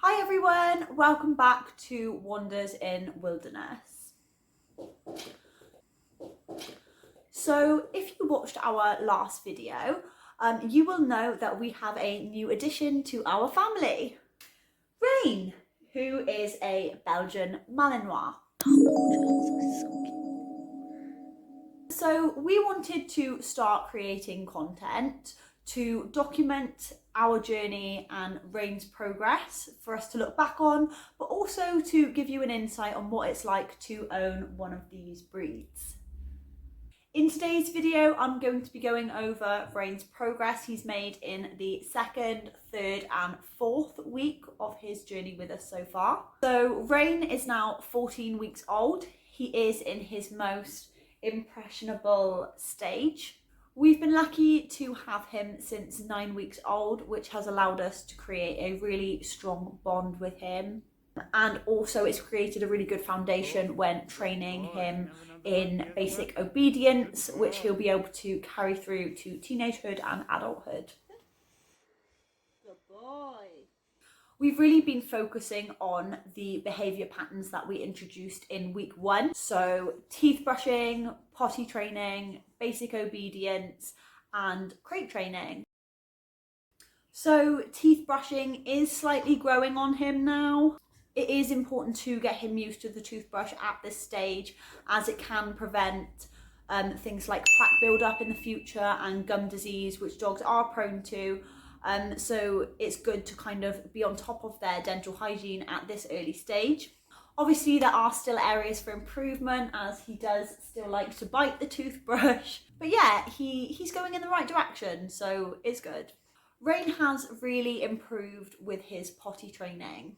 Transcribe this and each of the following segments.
Hi everyone, welcome back to Wonders in Wilderness. So if you watched our last video, you will know that we have a new addition to our family. Rain, who is a Belgian Malinois. So we wanted to start creating content to document our journey and Rain's progress for us to look back on, but also to give you an insight on what it's like to own one of these breeds. In today's video, I'm going to be going over Rain's progress he's made in the second, third and fourth week of his journey with us so far. So Rain is now 14 weeks old. He is in his most impressionable stage. We've been lucky to have him since 9 weeks old, which has allowed us to create a really strong bond with him. And also it's created a really good foundation when training him in basic obedience, which he'll be able to carry through to teenagehood and adulthood. Good boy. We've really been focusing on the behaviour patterns that we introduced in week 1. So teeth brushing, potty training, basic obedience and crate training. So teeth brushing is slightly growing on him now. It is important to get him used to the toothbrush at this stage, as it can prevent things like plaque build-up in the future and gum disease, which dogs are prone to. So it's good to kind of be on top of their dental hygiene at this early stage. Obviously there are still areas for improvement, as he does still like to bite the toothbrush. But yeah, he's going in the right direction, so it's good. Rain has really improved with his potty training.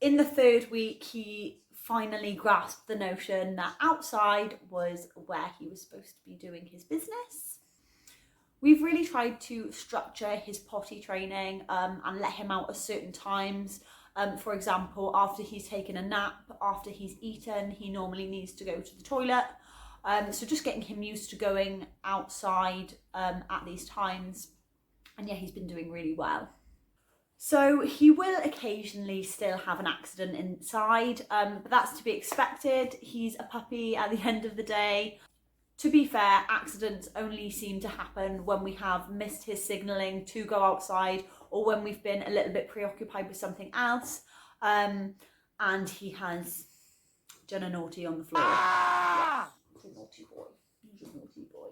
In the third week, he finally grasped the notion that outside was where he was supposed to be doing his business. We've really tried to structure his potty training and let him out at certain times. For example, after he's taken a nap, after he's eaten, he normally needs to go to the toilet. So just getting him used to going outside at these times. And yeah, he's been doing really well. So he will occasionally still have an accident inside, but that's to be expected. He's a puppy at the end of the day. To be fair, accidents only seem to happen when we have missed his signalling to go outside, or when we've been a little bit preoccupied with something else, and he has done a naughty on the floor. Yeah, he's a naughty boy. He's a naughty boy.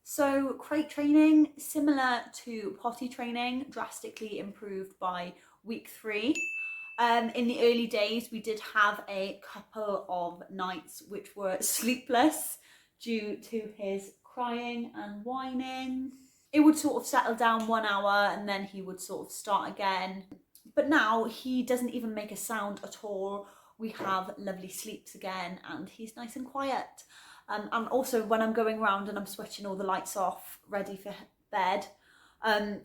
So crate training, similar to potty training, drastically improved by week 3. In the early days, we did have a couple of nights which were sleepless due to his crying and whining. It would sort of settle down 1 hour and then he would sort of start again. But now he doesn't even make a sound at all. We have lovely sleeps again and he's nice and quiet. And also when I'm going around and I'm switching all the lights off, ready for bed,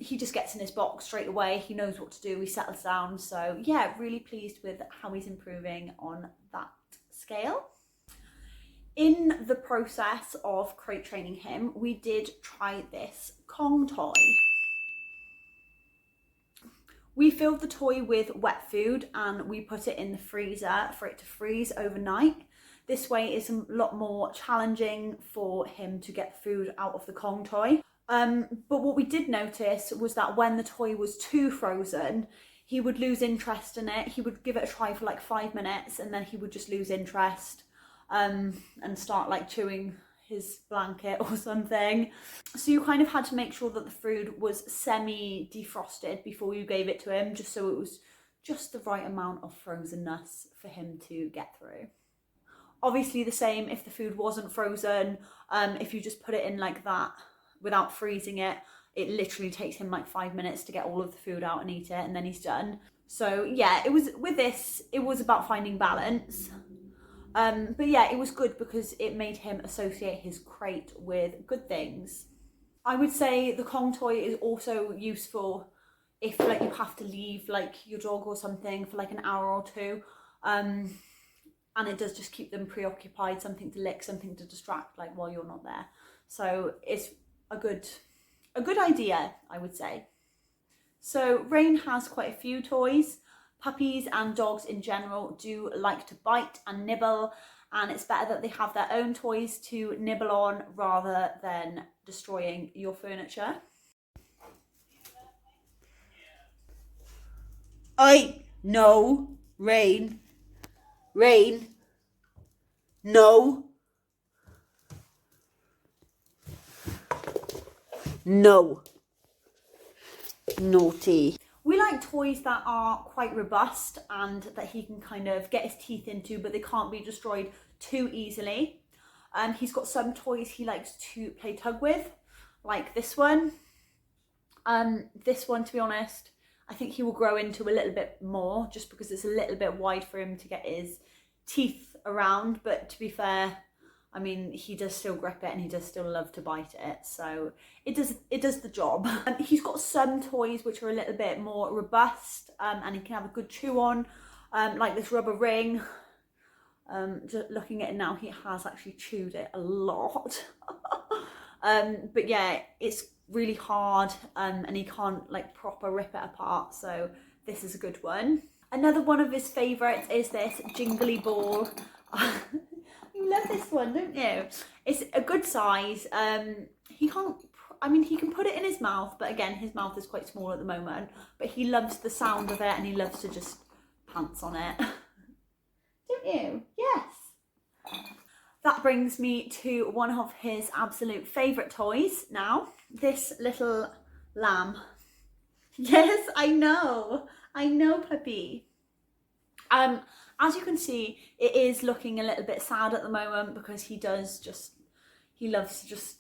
he just gets in his box straight away. He knows what to do, he settles down. So yeah, really pleased with how he's improving on that scale. In the process of crate training him, we did try this Kong toy. We filled the toy with wet food and we put it in the freezer for it to freeze overnight. This way it's a lot more challenging for him to get food out of the Kong toy. But what we did notice was that when the toy was too frozen, he would lose interest in it. He would give it a try for like 5 minutes and then he would just lose interest and start like chewing his blanket or something. So you kind of had to make sure that the food was semi-defrosted before you gave it to him, just so it was just the right amount of frozenness for him to get through. Obviously the same if the food wasn't frozen. If you just put it in like that without freezing it, it literally takes him like 5 minutes to get all of the food out and eat it, and then he's done. So yeah, it was about finding balance. But yeah, it was good because it made him associate his crate with good things. I would say the Kong toy is also useful if like you have to leave like your dog or something for like an hour or two. And it does just keep them preoccupied, something to lick, something to distract like while you're not there. So it's a good idea, I would say. So Rain has quite a few toys. Puppies and dogs in general do like to bite and nibble, and it's better that they have their own toys to nibble on rather than destroying your furniture. Oi, no, Rain, no, no, naughty. We like toys that are quite robust and that he can kind of get his teeth into, but they can't be destroyed too easily. He's got some toys he likes to play tug with, like this one. This one, to be honest, I think he will grow into a little bit more just because it's a little bit wide for him to get his teeth around. But to be fair, I mean, he does still grip it and he does still love to bite it, so it does the job. He's got some toys which are a little bit more robust, and he can have a good chew on, like this rubber ring. Just looking at it now, he has actually chewed it a lot. But yeah, it's really hard, and he can't like proper rip it apart, so this is a good one. Another one of his favourites is this jingly ball. You love this one, don't you? It's a good size. He can't, I mean, he can put it in his mouth, but again, his mouth is quite small at the moment, but he loves the sound of it and he loves to just pants on it. Don't you? Yes. That brings me to one of his absolute favourite toys now, this little lamb. Yes, I know, puppy. As you can see, it is looking a little bit sad at the moment because he loves to just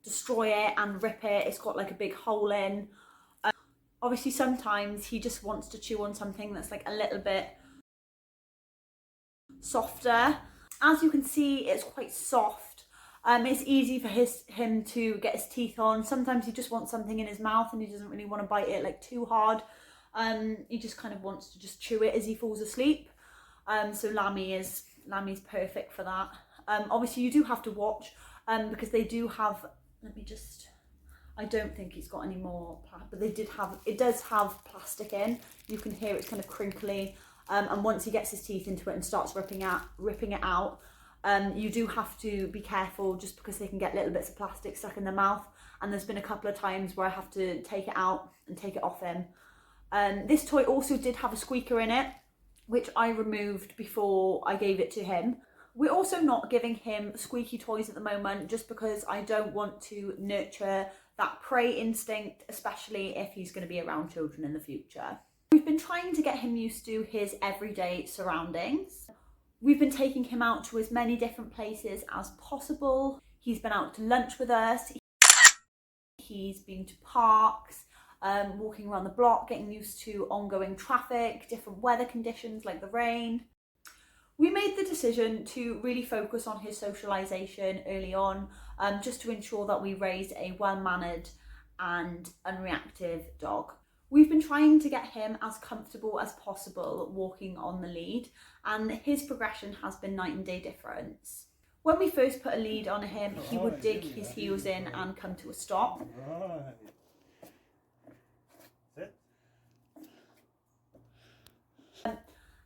destroy it and rip it. It's got like a big hole in. Obviously, sometimes he just wants to chew on something that's like a little bit softer. As you can see, it's quite soft. It's easy for him to get his teeth on. Sometimes he just wants something in his mouth and he doesn't really want to bite it like too hard. He just kind of wants to just chew it as he falls asleep. So Lammy's perfect for that. Obviously you do have to watch, because they do have, I don't think it's got any more, but it does have plastic in. You can hear it's kind of crinkly. And once he gets his teeth into it and starts ripping it out, you do have to be careful just because they can get little bits of plastic stuck in their mouth. And there's been a couple of times where I have to take it out and take it off him. This toy also did have a squeaker in it, which I removed before I gave it to him. We're also not giving him squeaky toys at the moment just because I don't want to nurture that prey instinct, especially if he's going to be around children in the future. We've been trying to get him used to his everyday surroundings. We've been taking him out to as many different places as possible. He's been out to lunch with us. He's been to parks, walking around the block, getting used to ongoing traffic, different weather conditions like the rain. We made the decision to really focus on his socialization early on, just to ensure that we raised a well-mannered and unreactive dog. We've been trying to get him as comfortable as possible walking on the lead, and his progression has been night and day difference. When we first put a lead on him, he would dig his heels in and come to a stop.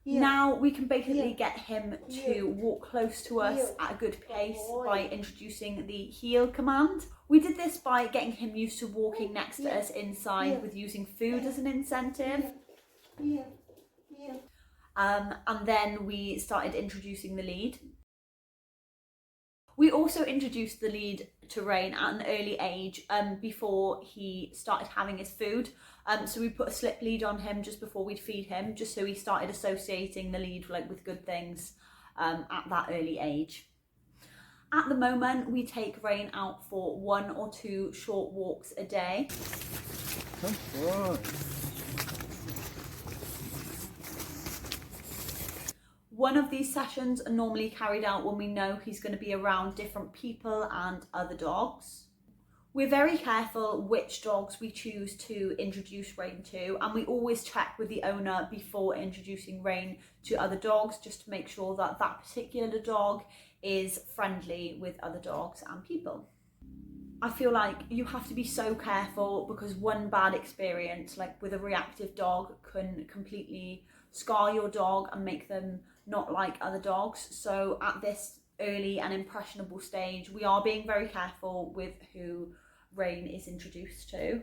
Now we can basically get him to walk close to us at a good pace by introducing the heel command. We did this by getting him used to walking next to us inside with using food as an incentive. And then we started introducing the lead. We also introduced the lead to Rain at an early age, before he started having his food. So we put a slip lead on him just before we'd feed him, just so he started associating the lead with good things at that early age. At the moment, we take Rain out for 1 or 2 short walks a day. Come on. One of these sessions are normally carried out when we know he's going to be around different people and other dogs. We're very careful which dogs we choose to introduce Rain to, and we always check with the owner before introducing Rain to other dogs, just to make sure that that particular dog is friendly with other dogs and people. I feel like you have to be so careful because one bad experience, like with a reactive dog, can completely scar your dog and make them not like other dogs. So at this early and impressionable stage, we are being very careful with who Rain is introduced to.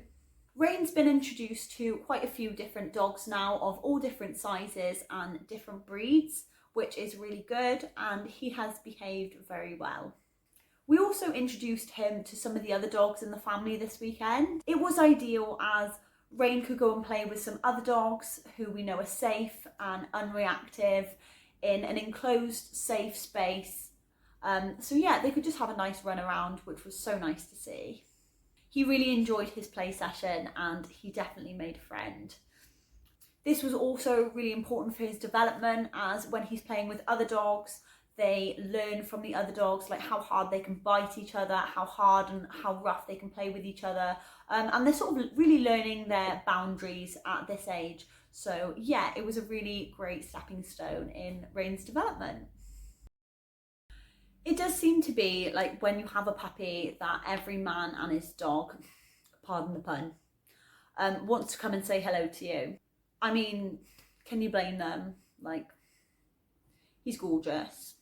Rain's been introduced to quite a few different dogs now of all different sizes and different breeds, which is really good, and he has behaved very well. We also introduced him to some of the other dogs in the family this weekend. It was ideal as Rain could go and play with some other dogs who we know are safe and unreactive in an enclosed, safe space. So yeah, they could just have a nice run around, which was so nice to see. He really enjoyed his play session and he definitely made a friend. This was also really important for his development, as when he's playing with other dogs, they learn from the other dogs, like how hard they can bite each other, how hard and how rough they can play with each other. And they're sort of really learning their boundaries at this age. So yeah, it was a really great stepping stone in Rain's development. It does seem to be like when you have a puppy that every man and his dog, pardon the pun, wants to come and say hello to you. I mean, can you blame them? Like, he's gorgeous.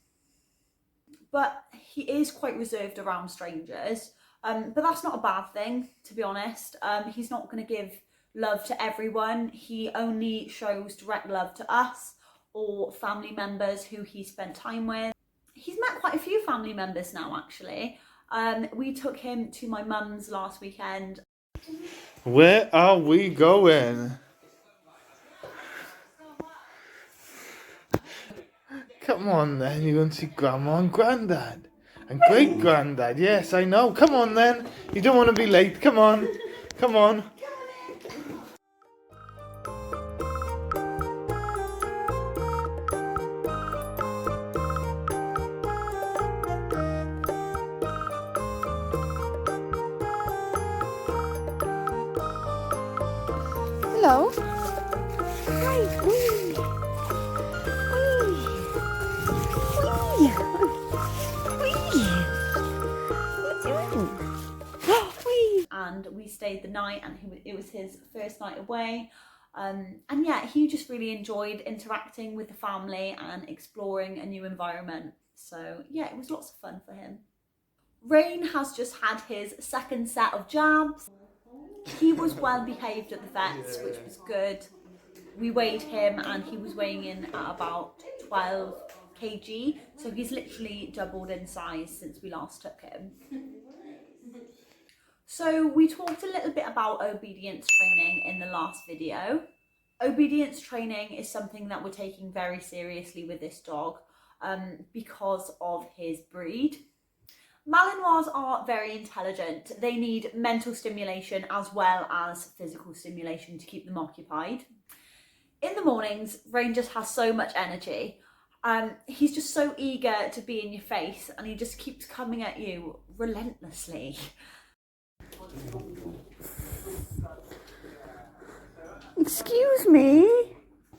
But he is quite reserved around strangers. But that's not a bad thing, to be honest. He's not going to give love to everyone. He only shows direct love to us or family members who he spent time with. He's met quite a few family members now, actually. We took him to my mum's last weekend. Where are we going? Come on then, you're going to see Grandma and Grandad. And Great Granddad, yes, I know. Come on then. You don't want to be late. Come on. Come on. Hello. Hi. Wee. Wee. Wee. Wee. What are you doing? Wee. And we stayed the night, and it was his first night away. And yeah, he just really enjoyed interacting with the family and exploring a new environment. So yeah, it was lots of fun for him. Rain has just had his second set of jabs. He was well behaved at the vets, which was good. We weighed him and he was weighing in at about 12 kg. So he's literally doubled in size since we last took him. So we talked a little bit about obedience training in the last video. Obedience training is something that we're taking very seriously with this dog because of his breed. Malinois are very intelligent. They need mental stimulation as well as physical stimulation to keep them occupied. In the mornings, Rain just has so much energy. He's just so eager to be in your face and he just keeps coming at you relentlessly. Excuse me.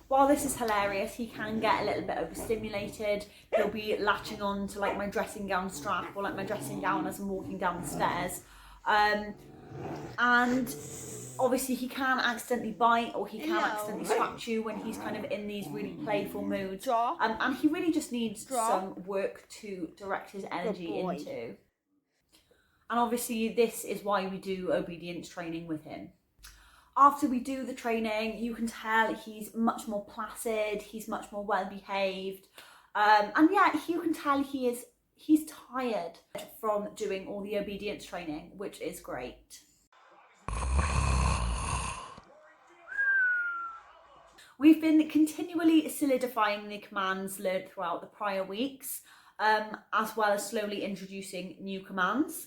While this is hilarious, he can get a little bit overstimulated. He'll be latching on to like my dressing gown strap or like my dressing gown as I'm walking down the stairs. And obviously he can accidentally bite or he can accidentally scratch you when he's kind of in these really playful moods. And he really just needs some work to direct his energy into. And obviously this is why we do obedience training with him. After we do the training, you can tell he's much more placid, he's much more well behaved. And yeah, you can tell he's tired from doing all the obedience training, which is great. We've been continually solidifying the commands learned throughout the prior weeks, as well as slowly introducing new commands.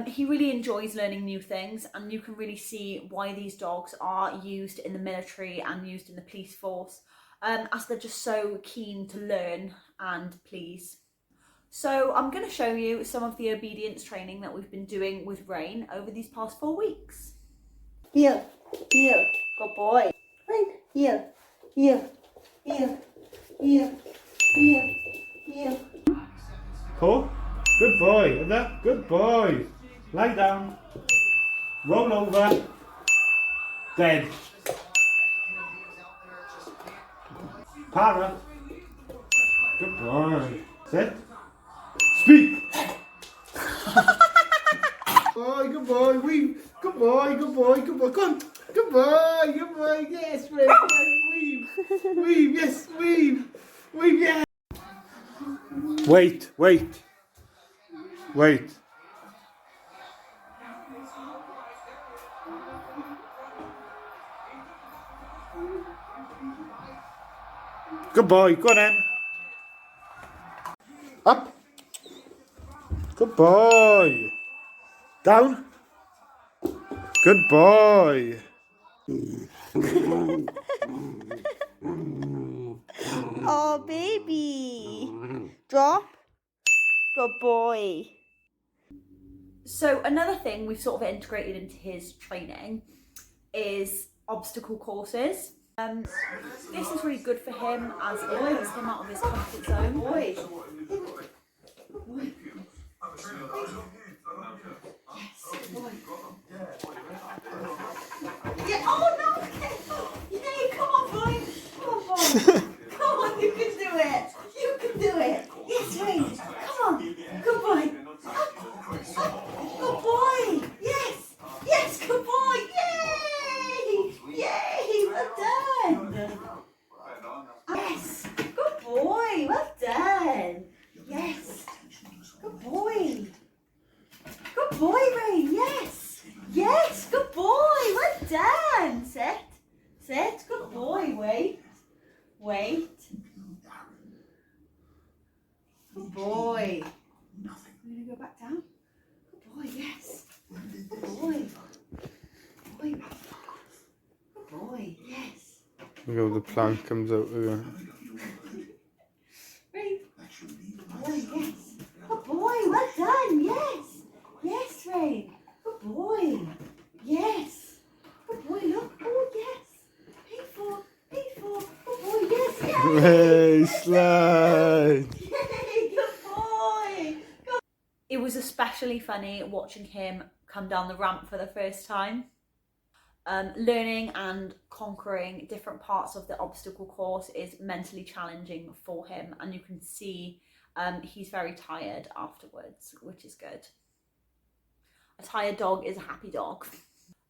He really enjoys learning new things, and you can really see why these dogs are used in the military and used in the police force, as they're just so keen to learn and please. So I'm going to show you some of the obedience training that we've been doing with Rain over these past 4 weeks. Here, here, good boy. Right, here, here, here, here, here, here. Cool? Good boy. That. Good boy. Lie down. Roll over. Dead. Para. Good boy. Sit. Speak. Boy, good boy. Weave. Good boy. Good boy. Good boy. Come on. Good boy. Good boy. Yes, Ray. Yes, weave. Weave. Yes, weave. Weave. Yes. Wait. Wait. Wait. Good boy. Go on then. Up. Good boy. Down. Good boy. Oh, baby. Drop. Good boy. So another thing we've sort of integrated into his training is obstacle courses. This is really good for him as it takes him out of his comfort zone. Yeah, oh no! Yeah, come on, boy! Come on, boy! Come on, you can do it! You can do it! Yes, Wayne! Come on! Good boy! Good boy! Yes! Yes, good boy! Yay! Yay! Well done! Yes! Good boy! Well done! Yes! Good boy! Good boy, Ray! Yes! Yes! Good boy! Well done! Sit! Sit! Good boy! Wait! Wait! Good boy! We're gonna go back down. Good boy! Yes! Good boy! Good boy! Good boy! Yes! Look how the plank comes out again. Ray! Good boy! Yes! Good boy! Well done! Yes! Yes, Ray! Good boy! Yes! Good boy! Look! Oh yes! Paid for! Good boy! Yes! Yes! Hey, slide. Yay! Good boy! It was especially funny watching him come down the ramp for the first time. Learning and conquering different parts of the obstacle course is mentally challenging for him, and you can see he's very tired afterwards, which is good. A tired dog is a happy dog.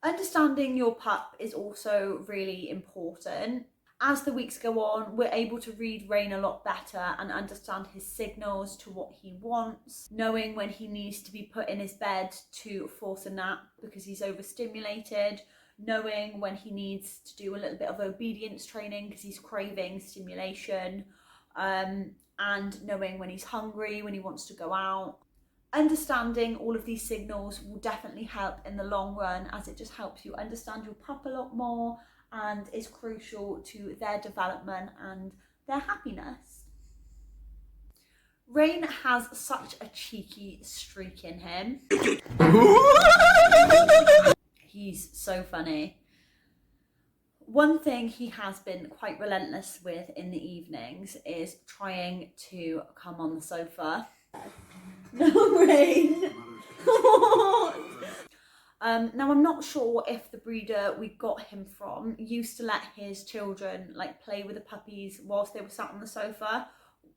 Understanding your pup is also really important. As the weeks go on, we're able to read Rain a lot better and understand his signals to what he wants, knowing when he needs to be put in his bed to force a nap because he's overstimulated, knowing when he needs to do a little bit of obedience training because he's craving stimulation, and knowing when he's hungry, when he wants to go out. Understanding all of these signals will definitely help in the long run, as it just helps you understand your pup a lot more and is crucial to their development and their happiness. Rain has such a cheeky streak in him. He's so funny. One thing he has been quite relentless with in the evenings is trying to come on the sofa. No, Rain. Now I'm not sure if the breeder we got him from used to let his children like play with the puppies whilst they were sat on the sofa,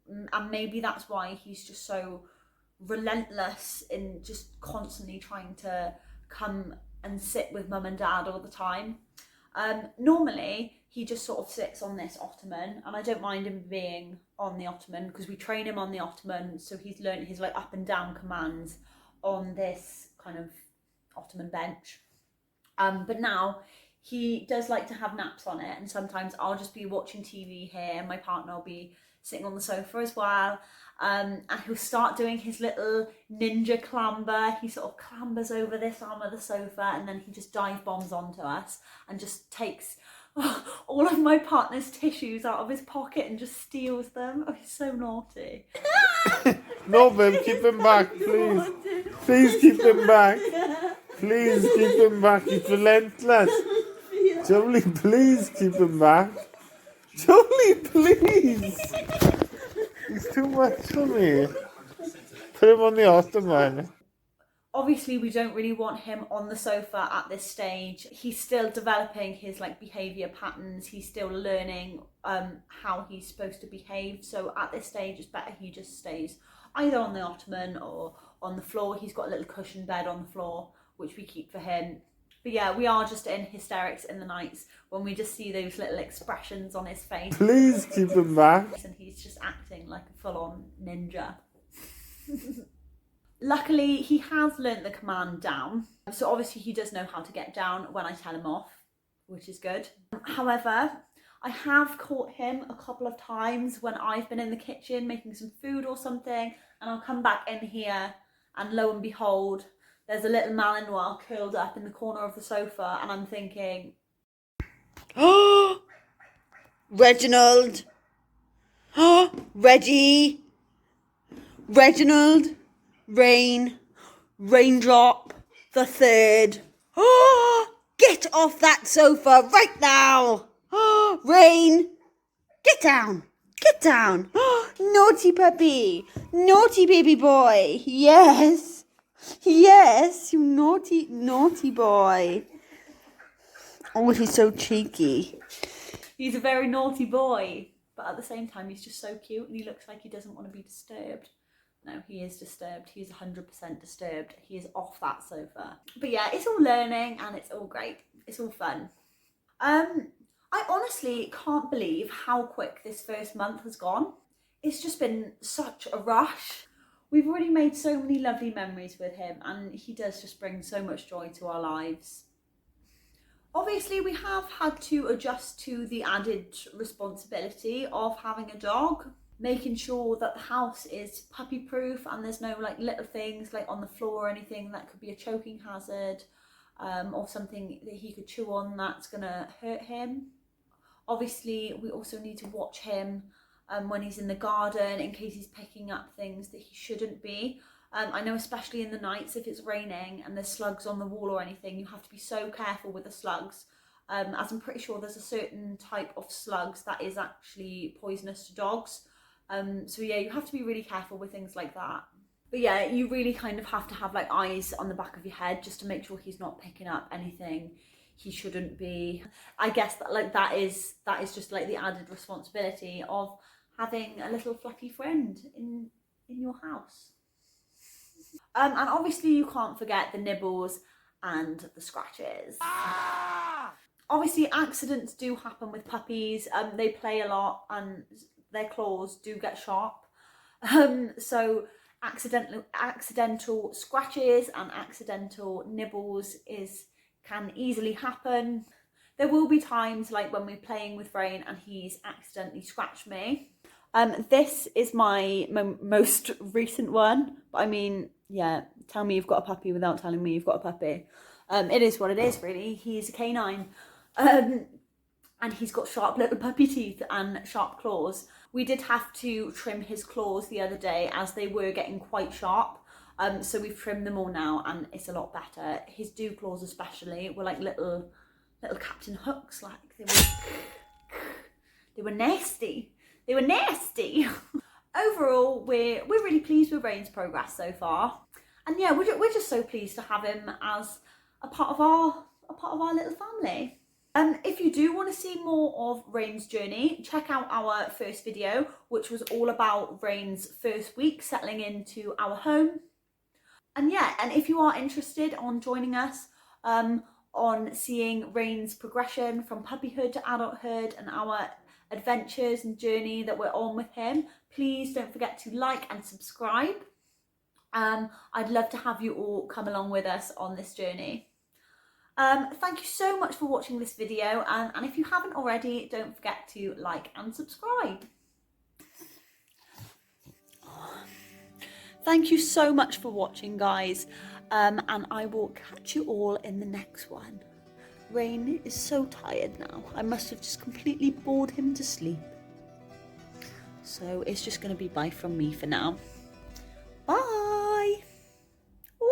and maybe that's why he's just so relentless in just constantly trying to come and sit with mum and dad all the time. Normally he just sort of sits on this ottoman, and I don't mind him being on the ottoman because we train him on the ottoman, so he's learned his like up and down commands on this kind of ottoman bench. But now he does like to have naps on it, and sometimes I'll just be watching TV here and my partner will be sitting on the sofa as well, and he'll start doing his little ninja clamber. He sort of clambers over this arm of the sofa and then he just dive bombs onto us and just takes all of my partner's tissues out of his pocket and just steals them. Oh, he's so naughty. No, babe, keep him back, please. Please keep him back. Please keep him back. He's relentless. Jolie, please keep him back. Jolie, please. He's too much for me. Put him on the ottoman. Obviously, we don't really want him on the sofa at this stage. He's still developing his like behaviour patterns. He's still learning how he's supposed to behave. So at this stage, it's better he just stays either on the ottoman or on the floor. He's got a little cushion bed on the floor, which we keep for him. But yeah, we are just in hysterics in the nights when we just see those little expressions on his face. Please keep him back. And he's just acting like a full-on ninja. Luckily, he has learnt the command down. So obviously he does know how to get down when I tell him off, which is good. However, I have caught him a couple of times when I've been in the kitchen making some food or something, and I'll come back in here and lo and behold, there's a little Malinois curled up in the corner of the sofa, and I'm thinking, Oh, Reginald. Oh, Reggie. Reginald. Raindrop the third. Oh, get off that sofa right now. Oh, Rain, get down. Get down. Oh, naughty puppy. Naughty baby boy. Yes. Yes, you naughty, naughty boy. Oh, he's so cheeky. he's a very naughty boy, but at the same time, he's just so cute and he looks like he doesn't want to be disturbed. No, he is disturbed. He's 100% disturbed. He is off that sofa. But yeah, it's all learning and it's all great. It's all fun. I honestly can't believe how quick this first month has gone. It's just been such a rush. We've already made so many lovely memories with him and he does just bring so much joy to our lives. Obviously, we have had to adjust to the added responsibility of having a dog. Making sure that the house is puppy proof and there's no like little things like on the floor or anything that could be a choking hazard or something that he could chew on that's gonna hurt him. Obviously, we also need to watch him when he's in the garden in case he's picking up things that he shouldn't be. I know especially in the nights if it's raining and there's slugs on the wall or anything, you have to be so careful with the slugs. As I'm pretty sure there's a certain type of slugs that is actually poisonous to dogs. So yeah, you have to be really careful with things like that. But yeah, you really kind of have to have like eyes on the back of your head just to make sure he's not picking up anything he shouldn't be. I guess that like that is just like the added responsibility of having a little fluffy friend in your house. And obviously you can't forget the nibbles and the scratches. Obviously accidents do happen with puppies. They play a lot and their claws do get sharp. So accidental scratches and accidental nibbles can easily happen. There will be times like when we're playing with Rain and he's accidentally scratched me. This is my most recent one, but I mean, yeah, tell me you've got a puppy without telling me you've got a puppy. It is what it is, really. He's a canine. And he's got sharp little puppy teeth and sharp claws. We did have to trim his claws the other day as they were getting quite sharp. So we've trimmed them all now and it's a lot better. His dew claws especially were like little Captain Hooks, like they were nasty. They were nasty. Overall, we're really pleased with Rain's progress so far. And yeah, we're just so pleased to have him as a part of our little family. If you do want to see more of Rain's journey, check out our first video, which was all about Rain's first week settling into our home. And yeah, and if you are interested on joining us on seeing Rain's progression from puppyhood to adulthood and our adventures and journey that we're on with him, please don't forget to like and subscribe. I'd love to have you all come along with us on this journey. Thank you so much for watching this video, and if you haven't already, don't forget to like and subscribe. Thank you so much for watching, guys, and I will catch you all in the next one. Rain is so tired now. I must have just completely bored him to sleep. So it's just going to be bye from me for now.